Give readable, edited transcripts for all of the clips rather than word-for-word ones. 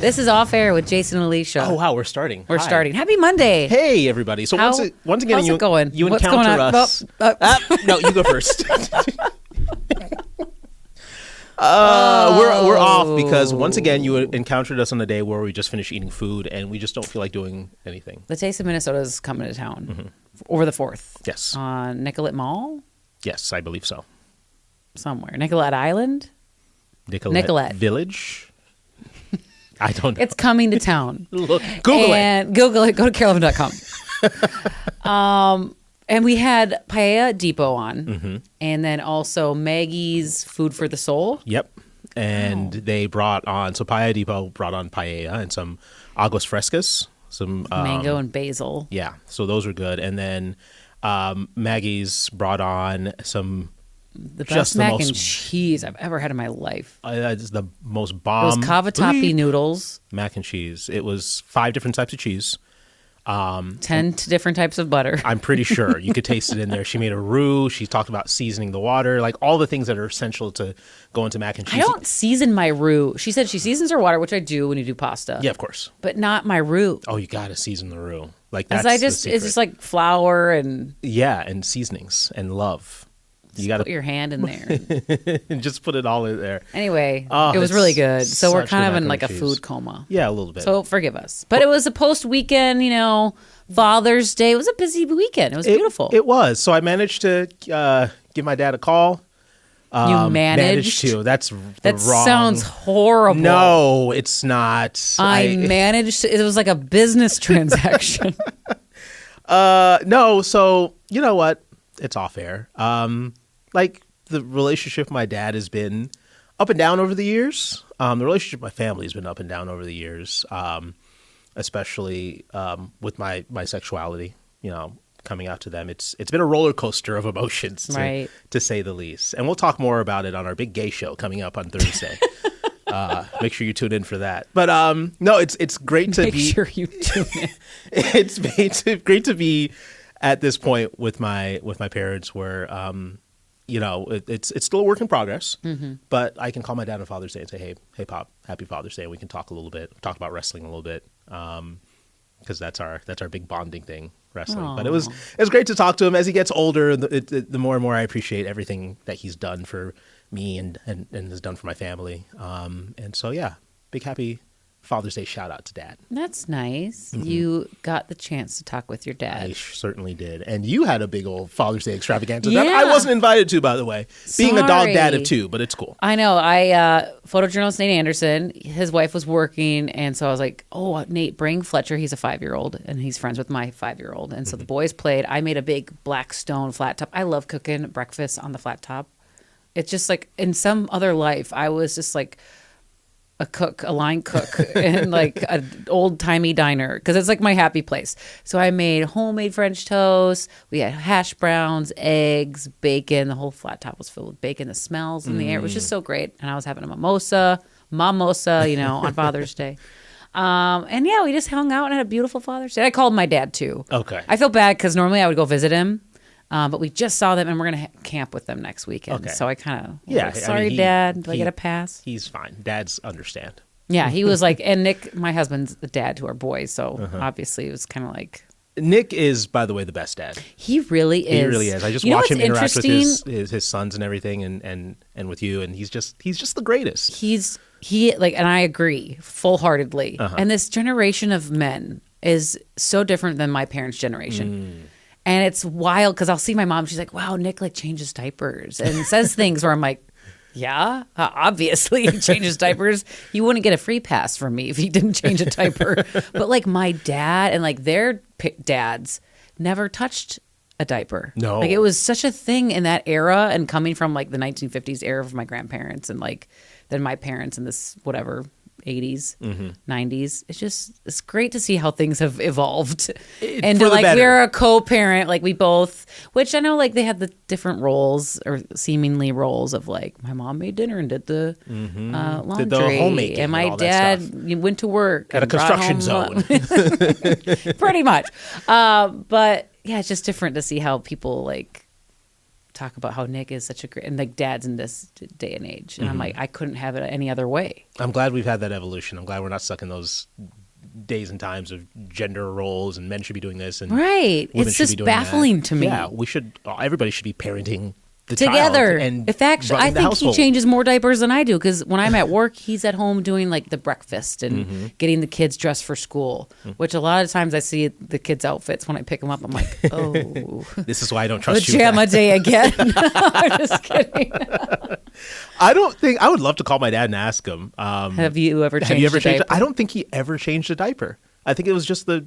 This is Off Air with Jason and Alicia. Oh, wow, we're starting. We're Hi. starting. Happy Monday. Hey, everybody. So once again, how's it going? You What's encounter going on? us. No, you go first. We're off because once again, you encountered us on a day where we just finished eating food and we just don't feel like doing anything. The Taste of Minnesota is coming to town over the 4th. Yes. On Nicollet Mall? Yes, I believe so. Somewhere. Nicollet Island? Nicollet Village? I don't know. It's coming to town. Google it. Google it. Go to KARE11.com. And we had Paella Depot on. And then also Maggie's Food for the Soul. Yep. And they brought on, so Paella Depot brought on paella and some aguas frescas. Some mango and basil. Yeah. So those were good. And then Maggie's brought on some... The best mac and cheese I've ever had in my life. It's the most bomb. It was cavatappi noodles. Mac and cheese. It was 5 different types of cheese. 10 different types of butter. I'm pretty sure you could taste it in there. She made a roux. She talked about seasoning the water, like all the things that are essential to go into mac and cheese. I don't season my roux. She said she seasons her water, which I do when you do pasta. Yeah, of course. But not my roux. Oh, you got to season the roux. Like that's the secret. It's just like flour and... Yeah, and seasonings and love. You got to put your hand in there and just put it all in there. Anyway, it was really good. So we're kind of in like a cheese. Food coma. Yeah, a little bit. So forgive us. But it was a post weekend, Father's Day. It was a busy weekend. It was beautiful. It was. So I managed to give my dad a call. You managed to. That wrong. Sounds horrible. No, it's not. I managed to. It was like a business transaction. No. So you know what? It's off air. Like the relationship with my dad has been up and down over the years. The relationship with my family has been up and down over the years, especially with my sexuality, coming out to them. It's been a roller coaster of emotions, to say the least. And we'll talk more about it on our big gay show coming up on Thursday. Make sure you tune in for that. But no, it's great to Make sure you tune in. It's great to be at this point with my parents where it's still a work in progress, but I can call my dad on Father's Day and say, hey Pop, happy Father's Day, and we can talk a little bit, talk about wrestling a little bit, because that's our big bonding thing, wrestling. Aww. But it was great to talk to him. As he gets older, the more and more I appreciate everything that he's done for me and has done for my family. And so yeah, big happy Father's Day shout out to Dad. That's nice. You got the chance to talk with your dad. I certainly did. And you had a big old Father's Day extravaganza that I wasn't invited to, by the way. Being a dog dad of 2, but it's cool. I know. Photojournalist Nate Anderson, his wife was working, and so I was like, oh, Nate, bring Fletcher. He's a 5-year-old, and he's friends with my 5-year-old. And so the boys played. I made a big black stone flat top. I love cooking breakfast on the flat top. It's just like in some other life, I was just like a line cook in like an old timey diner because it's like my happy place. So I made homemade French toast. We had hash browns, eggs, bacon. The whole flat top was filled with bacon. The smells in the air. It was just so great. And I was having a mimosa, on Father's Day. And yeah, we just hung out and had a beautiful Father's Day. I called my dad too. Okay. I feel bad because normally I would go visit him. But we just saw them, and we're going to camp with them next weekend. Okay. So I kind of, sorry, Dad, do I get a pass? He's fine. Dads understand. Yeah, he was like, and Nick, my husband's the dad to our boys, so obviously it was kind of like. Nick is, by the way, the best dad. He really is. He really is. I just watch him interact with his sons and everything, and with you, and he's just the greatest. And I agree full-heartedly. And this generation of men is so different than my parents' generation. And it's wild because I'll see my mom. She's like, wow, Nick changes diapers and says things where I'm like, yeah, obviously he changes diapers. You wouldn't get a free pass from me if he didn't change a diaper. But like my dad and like their dads never touched a diaper. No. Like it was such a thing in that era and coming from like the 1950s era of my grandparents and like then my parents in this whatever 80s, 90s. It's great to see how things have evolved. And we're a co-parent, like we both, which I know like they had the different roles or seemingly roles of like my mom made dinner and did the laundry. Did the homemaking and my dad went to work. At a construction zone. Pretty much. But yeah, it's just different to see how people like talk about how Nick is such a great, and like dads in this day and age. And I'm like, I couldn't have it any other way. I'm glad we've had that evolution. I'm glad we're not stuck in those days and times of gender roles and men should be doing this and right. women It's should be just doing baffling that. to me. Yeah, everybody should be parenting the together. child and if actually, I running the think household. he changes more diapers than I do because when I'm at work, he's at home doing like the breakfast and getting the kids dressed for school. Which a lot of times I see the kids' outfits when I pick them up. I'm like, oh, This is why I don't trust you. pajama day again. I'm just kidding. I would love to call my dad and ask him. Have you ever changed? Have you ever a changed? diaper? I don't think he ever changed a diaper. I think it was just the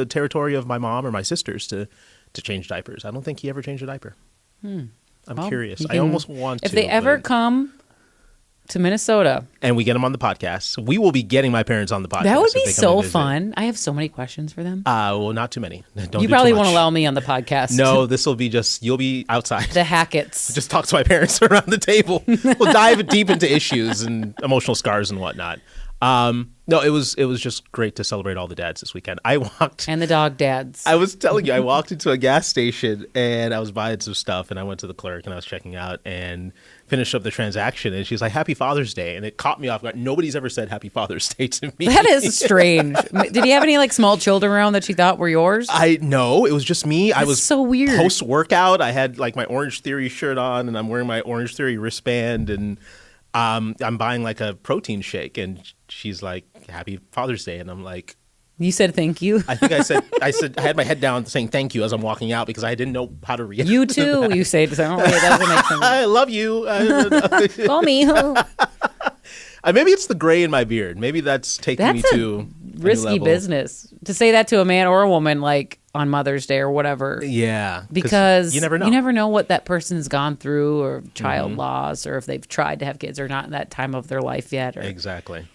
territory of my mom or my sisters to change diapers. I don't think he ever changed a diaper. I'm curious. I almost want to. If they ever come to Minnesota, and we get them on the podcast, we will be getting my parents on the podcast. that would if be they come so and visit. fun. I have so many questions for them. Well, not too many. Don't You do probably too won't much. allow me on the podcast. No, this will be you'll be outside. The Hacketts. Just talk to my parents around the table. We'll dive deep into issues and emotional scars and whatnot. No, it was just great to celebrate all the dads this weekend. And the dog dads. I was telling you, I walked into a gas station and I was buying some stuff and I went to the clerk and I was checking out and finished up the transaction and she's like, Happy Father's Day. And it caught me off guard. Nobody's ever said Happy Father's Day to me. That is strange. Did you have any like small children around that you thought were yours? No, it was just me. I was so weird. Post workout, I had like my Orange Theory shirt on and I'm wearing my Orange Theory wristband and I'm buying like a protein shake and she's like, Happy Father's Day. And I'm like, You said thank you. I think I said I had my head down saying thank you as I'm walking out because I didn't know how to react. You too. You say to someone, that doesn't make sense. I love you. Call me. Maybe it's the gray in my beard. Maybe that's taking me to a new risky level. business to say that to a man or a woman, like on Mother's Day or whatever. Yeah, Because you never know. You never know what that person's gone through, or child loss, or if they've tried to have kids or not in that time of their life yet. Or, Exactly.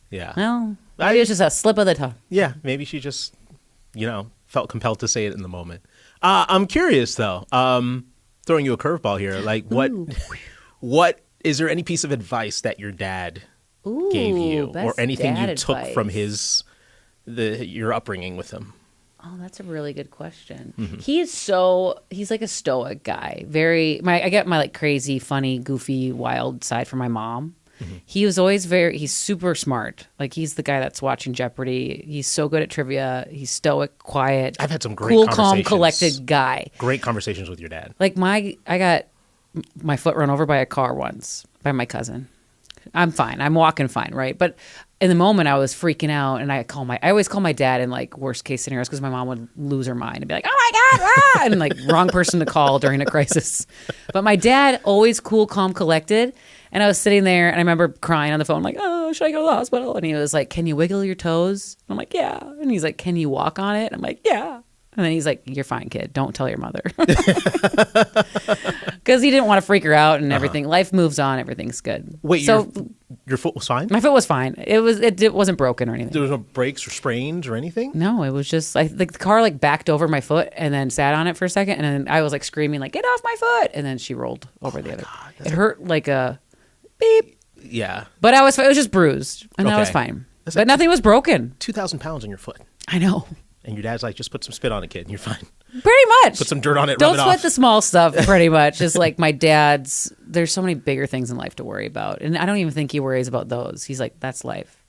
Yeah. well, maybe it's just a slip of the tongue. Yeah. Maybe she just, felt compelled to say it in the moment. I'm curious though. Throwing you a curveball here. Like, what is there any piece of advice that your dad gave you, or best anything you dad took advice. from your upbringing with him? Oh, that's a really good question. Mm-hmm. He's like a stoic guy. I get my like crazy, funny, goofy, wild side from my mom. Mm-hmm. He was always he's super smart. Like he's the guy that's watching Jeopardy. He's so good at trivia. He's stoic, quiet. I've had some great cool, calm, conversations. collected guy. Great conversations with your dad. Like I got my foot run over by a car once by my cousin. I'm fine. I'm walking fine, right? But in the moment, I was freaking out, and I always call my dad in like worst case scenarios because my mom would lose her mind and be like, "Oh my god!" Ah! And like wrong person to call during a crisis. But my dad always cool, calm, collected. And I was sitting there, and I remember crying on the phone, like, "Oh, should I go to the hospital?" And he was like, "Can you wiggle your toes?" And I'm like, "Yeah." And he's like, "Can you walk on it?" And I'm like, "Yeah." And then he's like, "You're fine, kid. Don't tell your mother." Because he didn't want to freak her out and everything. Life moves on. Everything's good. Wait, so your foot was fine? my foot was fine. It wasn't broken or anything. There was no breaks or sprains or anything? No, it was just the car like backed over my foot and then sat on it for a second. And then I was like screaming like, "Get off my foot." And then she rolled over the other. God, it hurt like a beep. Yeah. But it was just bruised. And that was Okay. fine. That's But like nothing was broken. 2,000 pounds on your foot. I know. And your dad's like, just put some spit on it, kid, and you're fine. Pretty much. Put some dirt on it, Don't rub it sweat off. the small stuff, pretty much. It's like my dad's, there's so many bigger things in life to worry about. And I don't even think he worries about those. He's like, that's life.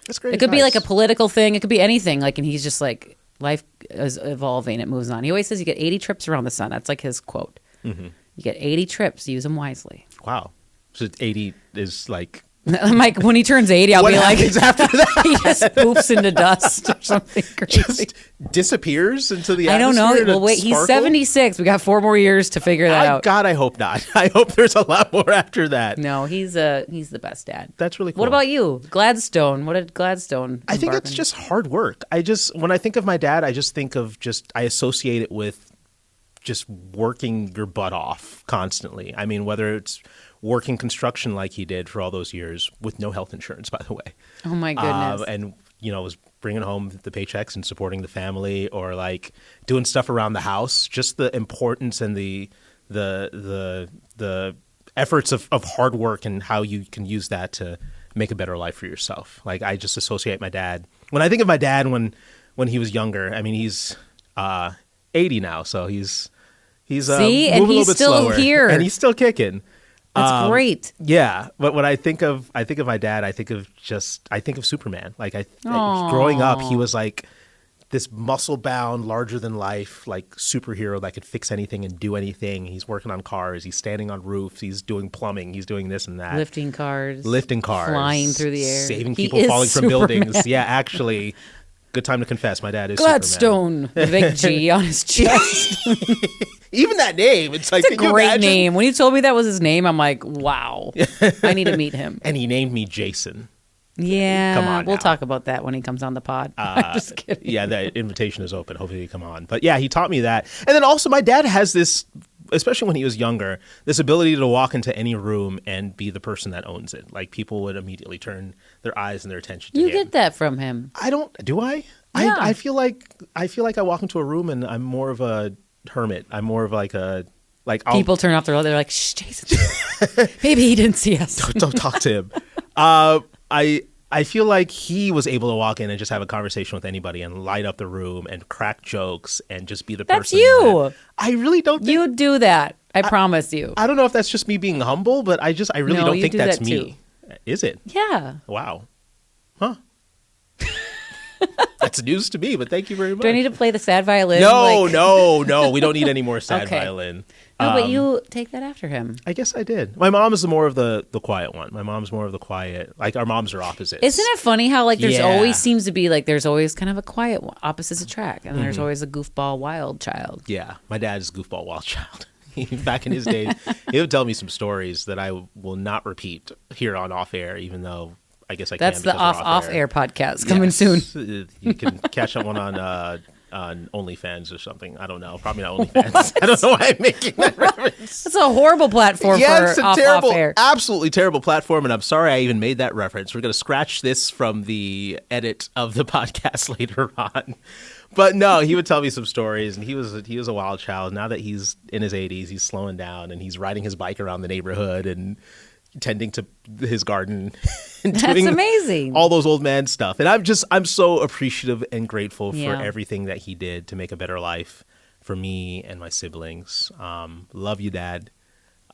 That's great. It could be like a advice. political thing. It could be anything. Like, and he's just like, life is evolving. It moves on. He always says you get 80 trips around the sun. That's like his quote. You get 80 trips. Use them wisely. Wow. So 80 is like... I'm like, when he turns 80, I'll What be like, happens after that? he just poofs into dust or something crazy. Just disappears into the I don't know. atmosphere to Well, wait, he's sparkle? 76. We got 4 more years to figure that out. God, I hope not. I hope there's a lot more after that. No, he's the best dad. That's really cool. What about you? Gladstone. What did Gladstone? I think embark it's on? just hard work. When I think of my dad, I just think of I associate it with just working your butt off constantly. I mean, whether it's working construction like he did for all those years with no health insurance, by the way. Oh my goodness. And, was bringing home the paychecks and supporting the family, or like doing stuff around the house. Just the importance and the efforts of hard work and how you can use that to make a better life for yourself. Like, I just associate my dad. When I think of my dad when he was younger, I mean, he's 80 now, so he's He's See, moving and a little he's bit still slower, here. and he's still kicking. That's great. Yeah, but when I think of my dad, I think of Superman. Like growing up, he was like this muscle-bound, larger-than-life, like superhero that could fix anything and do anything. He's working on cars. He's standing on roofs. He's doing plumbing. He's doing this and that. Lifting cars. Flying through the air. Saving He people is falling from Superman. buildings. Yeah, actually, good time to confess. My dad is Superman. Gladstone. The big G on his chest. Even that name, it's like, It's a can you great imagine? name. When you told me that was his name, I'm like, wow. I need to meet him. And he named me Jason. Yeah. Come on We'll now. talk about that when he comes on the pod. I'm just kidding. Yeah, the invitation is open. Hopefully you come on. But yeah, he taught me that. And then also my dad has this, especially when he was younger, this ability to walk into any room and be the person that owns it. Like people would immediately turn their eyes and their attention to You him. get that from him. Do I? Yeah. I feel like I walk into a room and I'm more of a hermit. I'm more of like a People turn off their light. They're like, shh, Jason. Maybe he didn't see us. don't talk to him. I feel like he was able to walk in and just have a conversation with anybody and light up the room and crack jokes and just be the That's person. you. I really don't think You do that. I promise you. I don't know if that's just me being humble, but I really No, don't you think do that's that me. Is it? Yeah. Wow. Huh. That's news to me, but thank you very much. Do I need to play the sad violin? No, Like- no. We don't need any more sad Okay. violin. No, but you take that after him. I guess I did. My mom is more of the quiet one. My mom's more of the quiet. Like our moms are opposites. Isn't it funny how like there's Yeah. always seems to be like there's always kind of a quiet one, opposites attract, and there's always a goofball wild child. Yeah, my dad is goofball wild child. Back in his day, he would tell me some stories that I will not repeat here on off air, even though I guess I That's can. the off air podcast coming soon. You can catch that one on OnlyFans or something. I don't know. Probably not OnlyFans. I don't know why I'm making that reference. It's a horrible platform for It's a off air. absolutely terrible platform, and I'm sorry I even made that reference. We're going to scratch this from the edit of the podcast later on. But no, he would tell me some stories, and he was a wild child. Now that he's in his 80s, he's slowing down, and he's riding his bike around the neighborhood and tending to his garden and That's doing amazing. all those old man stuff. And I'm so appreciative and grateful for Yeah. everything that he did to make a better life for me and my siblings. Love you, Dad.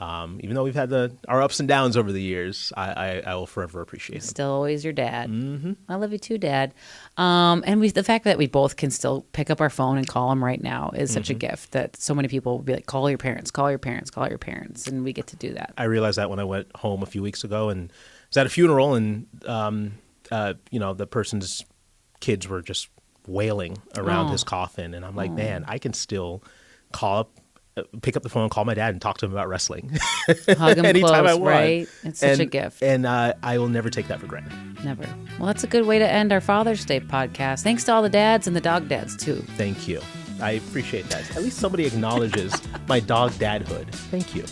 Even though we've had our ups and downs over the years, I will forever appreciate him. Still always your dad. Mm-hmm. I love you too, Dad. And the fact that we both can still pick up our phone and call him right now is such a gift that so many people will be like, call your parents, call your parents, call your parents. And we get to do that. I realized that when I went home a few weeks ago and was at a funeral, and the person's kids were just wailing around his coffin, and I'm like, man, I can still pick up the phone, call my dad, and talk to him about wrestling. Hug him Anytime close, I want. right? It's such a gift. And I will never take that for granted. Never. Well, that's a good way to end our Father's Day podcast. Thanks to all the dads and the dog dads, too. Thank you. I appreciate that. At least somebody acknowledges my dog dadhood. Thank you.